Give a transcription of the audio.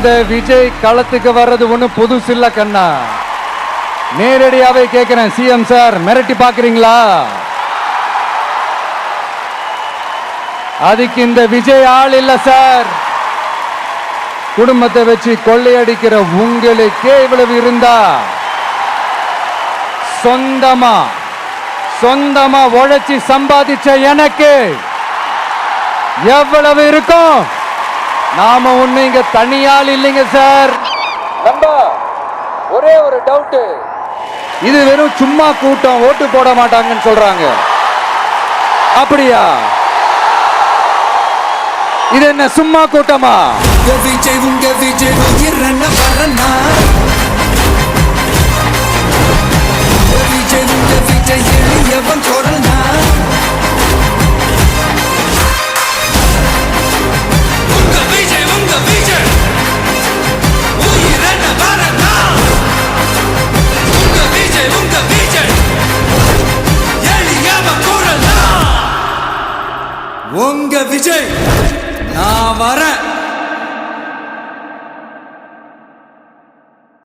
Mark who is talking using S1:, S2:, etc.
S1: இந்த விஜய் களத்துக்கு வர்றது ஒண்ணு புதுசு இல்ல கண்ணா. நேரடியாவே கேக்குறேன், சிஎம் சார் மிரட்டி பாக்குறீங்களா? அதுக்கு இந்த விஜய் ஆள் இல்ல சார். குடும்பத்தை வச்சு கொள்ளையடிக்கிற உங்களுக்கே இவ்வளவு இருந்தா, சொந்தமா உழைச்சி சம்பாதிச்ச எனக்கு எவ்வளவு இருக்கும்? நாம ஒண்ணு இங்க தனியால் இல்லைங்க சார். நம்ப ஒரே ஒரு டவுட், இது வெறும் சும்மா கூட்டம், ஓட்டு போட மாட்டாங்கன்னு சொல்றாங்க. அப்படியா? இது என்ன சும்மா கூட்டமா?
S2: விஜய் உங்க விஜய் உயிரன வரனா, விஜய் உங்க விஜய் எளியவன் குரல்னா, உங்க விஜய் உயிரன வரனா, உங்க விஜய் எளியவன் குரல்னா, உங்க விஜய் நான் வரேன்.